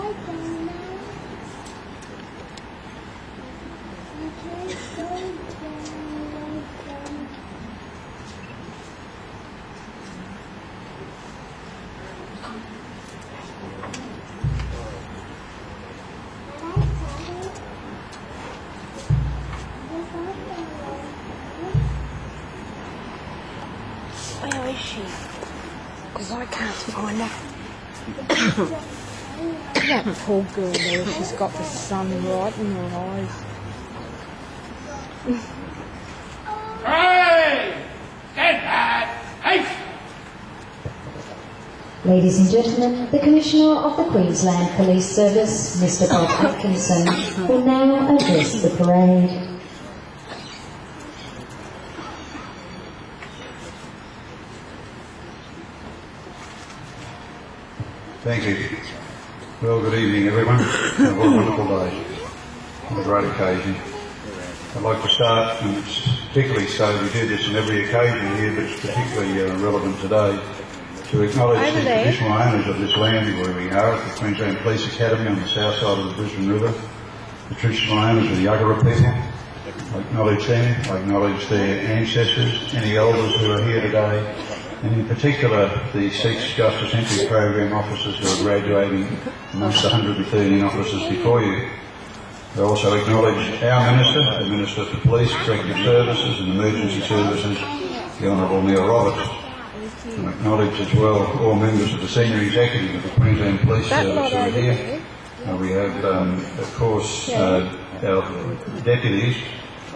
Where is she? Because I can't find her. That poor girl there, she's got the sun right in her eyes. Hey! Stand back! Hey! Ladies and gentlemen, the Commissioner of the Queensland Police Service, Mr. Bob Atkinson, will now address the parade. Thank you. Well, good evening everyone. What a wonderful day. On a great occasion. I'd like to start, and it's particularly so, we do this on every occasion here, but it's particularly relevant today, to acknowledge the traditional owners of this land where we are at the Queensland Police Academy on the south side of the Brisbane River, the traditional owners of the Yuggera people. I acknowledge them, I acknowledge their ancestors, any elders who are here today, and in particular the 6 Justice Entry Program officers who are graduating amongst the 113 officers before you. I also acknowledge our Minister, the Minister for Police, Corrective Services and Emergency Services, the Honourable Neil Roberts. And I acknowledge as well all members of the Senior Executive of the Queensland Police Service who are here. We have, of course, our deputies,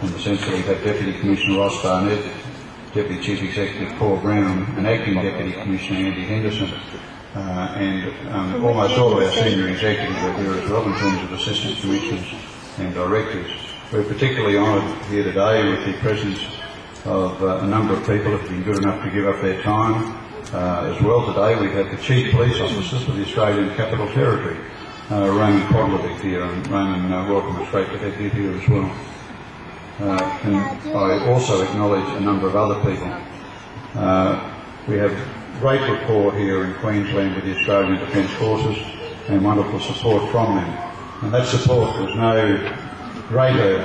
in the sense that we have Deputy Commissioner Ross Barnett, Deputy Chief Executive Paul Brown, and Acting Deputy Commissioner Andy Henderson, and almost all of our senior executives are here as well in terms of assistant commissioners and directors. We're particularly honoured here today with the presence of a number of people who have been good enough to give up their time. As well today we have the Chief Police Officer for the Australian Capital Territory, Roman Podlovic here, and Roman, welcome, it's great to have you here as well. And I also acknowledge a number of other people. We have great rapport here in Queensland with the Australian Defence Forces and wonderful support from them. And that support was no greater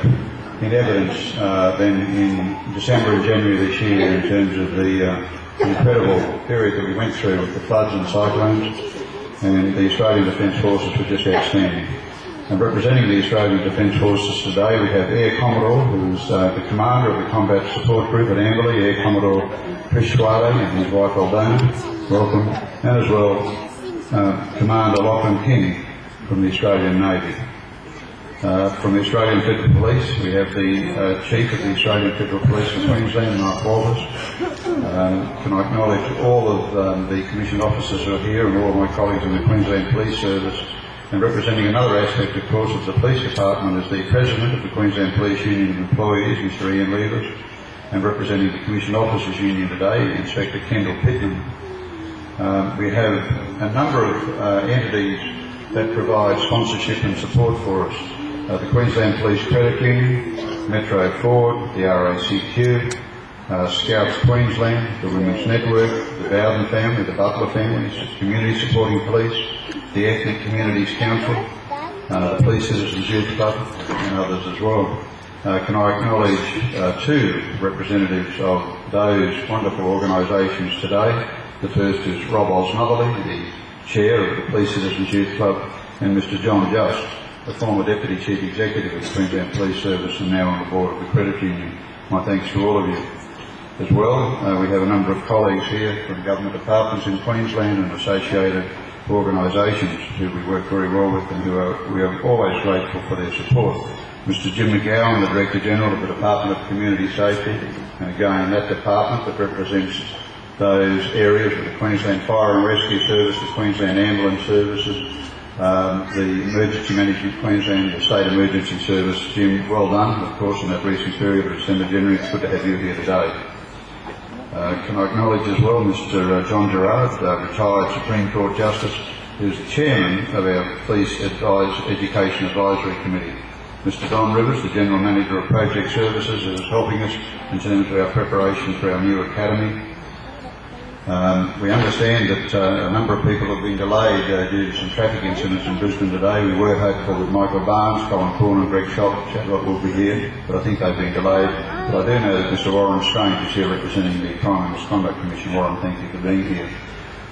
in evidence than in December and January this year in terms of the incredible period that we went through with the floods and cyclones, and the Australian Defence Forces were just outstanding. And representing the Australian Defence Forces today, we have Air Commodore, who's the commander of the Combat Support Group at Amberley, Air Commodore Trish Suade and his wife Aldona, welcome, and as well Commander Lachlan King from the Australian Navy. From the Australian Federal Police, we have the Chief of the Australian Federal Police of Queensland, Mark Walters. Can I acknowledge all of the commissioned officers who are here and all of my colleagues in the Queensland Police Service. And representing another aspect, of course, of the Police Department is the President of the Queensland Police Union of Employees, Mr Ian Levers, and representing the Commissioned Officers Union today, Inspector Kendall Pittman. We have a number of entities that provide sponsorship and support for us. The Queensland Police Credit Union, Metro Ford, the RACQ, Scouts Queensland, the Women's Network, the Bowden family, the Butler families, Community Supporting Police, the Ethnic Communities Council, the Police Citizens Youth Club, and others as well. Can I acknowledge 2 representatives of those wonderful organisations today. The first is Rob Osmotherley, the Chair of the Police Citizens Youth Club, and Mr John Just, the former Deputy Chief Executive of the Queensland Police Service and now on the board of the Credit Union. My thanks to all of you. As well, we have a number of colleagues here from government departments in Queensland and associated organisations who we work very well with and we are always grateful for their support. Mr Jim McGowan, the Director General of the Department of Community Safety, and again that department that represents those areas of the Queensland Fire and Rescue Service, the Queensland Ambulance Services, the Emergency Management Queensland, the State Emergency Service. Jim, well done, of course, in that recent period of December, January. It's good to have you here today. Can I acknowledge as well Mr John Gerard, retired Supreme Court Justice, who's the Chairman of our Police Education Advisory Committee. Mr Don Rivers, the General Manager of Project Services, who is helping us in terms of our preparation for our new academy. We understand that a number of people have been delayed due to some traffic incidents in Brisbane today. We were hopeful that Michael Barnes, Colin Corn and Greg Chadwick will be here, but I think they've been delayed. But I do know that Mr Warren Strange is here representing the Crime and Misconduct Commission. Warren, thank you for being here.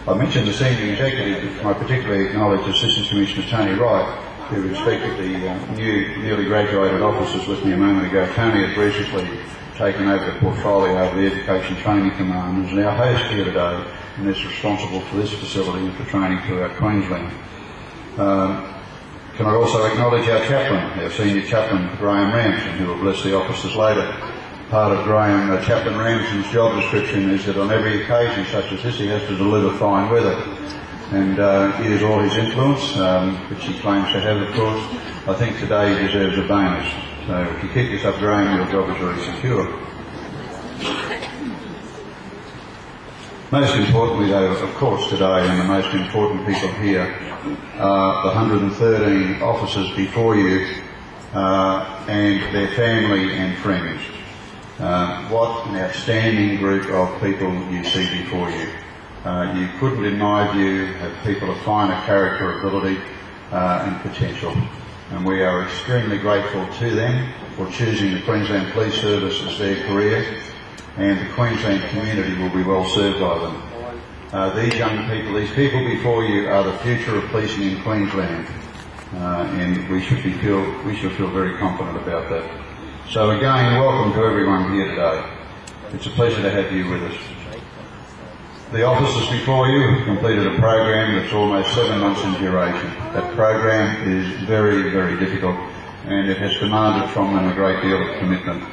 I mentioned the senior executive. I particularly acknowledge Assistant Commissioner Tony Wright, who inspected the newly graduated officers with me a moment ago. Tony has recently taken over the portfolio of the Education Training Command and is now host here today and is responsible for this facility and for training throughout Queensland. Can I also acknowledge our chaplain, our senior chaplain, Graham Ramsden, who will bless the officers later. Part of Chaplain Ramsden's job description is that on every occasion such as this he has to deliver fine weather. And here's all his influence, which he claims to have, of course. I think today he deserves a bonus. So if you keep this up, Graham, your job is very secure. Most importantly, though, of course, today, and the most important people here are the 113 officers before you and their family and friends. What an outstanding group of people you see before you. You couldn't, in my view, have people of finer character, ability and potential. And we are extremely grateful to them for choosing the Queensland Police Service as their career, and the Queensland community will be well served by them. These young people, these people before you are the future of policing in Queensland, and we should feel very confident about that. So again, welcome to everyone here today. It's a pleasure to have you with us. The officers before you have completed a program that's almost 7 months in duration. That program is very, very difficult, and it has demanded from them a great deal of commitment.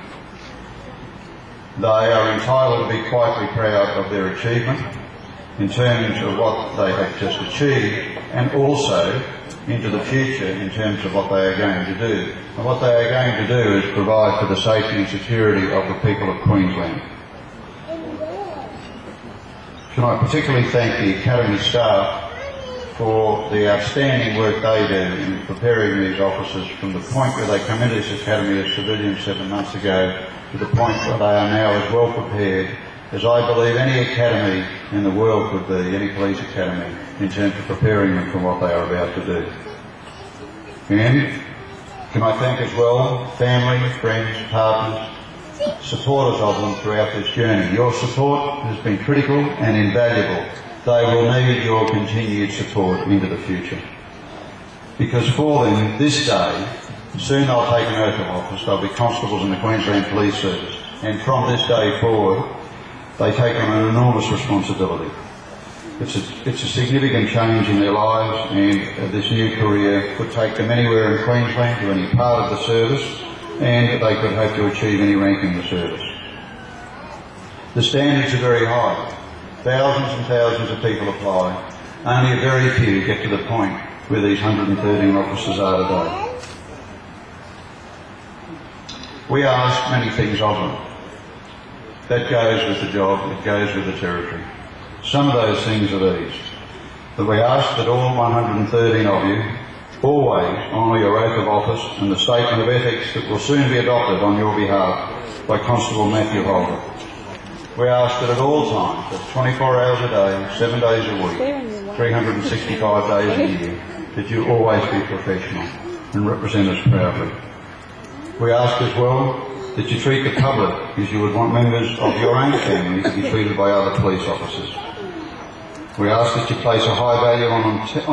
They are entitled to be quietly proud of their achievement in terms of what they have just achieved, and also into the future in terms of what they are going to do. And what they are going to do is provide for the safety and security of the people of Queensland. Can I particularly thank the Academy staff for the outstanding work they do in preparing these officers from the point where they come into this Academy as civilians 7 months ago to the point where they are now as well prepared as I believe any academy in the world could be, any police academy, in terms of preparing them for what they are about to do. And can I thank as well family, friends, partners, supporters of them throughout this journey. Your support has been critical and invaluable. They will need your continued support into the future. Because for them, this day, soon they'll take an oath of office, they'll be constables in the Queensland Police Service, and from this day forward, they take on an enormous responsibility. It's a significant change in their lives, and this new career could take them anywhere in Queensland to any part of the service, and they could hope to achieve any rank in the service. The standards are very high. Thousands and thousands of people apply. Only a very few get to the point where these 113 officers are today. We ask many things of them. That goes with the job, it goes with the territory. Some of those things are these: that we ask that all 113 of you always honour your oath of office and the statement of ethics that will soon be adopted on your behalf by Constable Matthew Holder. We ask that at all times, that's 24 hours a day, 7 days a week, 365 days a year, that you always be professional and represent us proudly. We ask as well that you treat the public as you would want members of your own family to be treated by other police officers. We ask that you place a high value on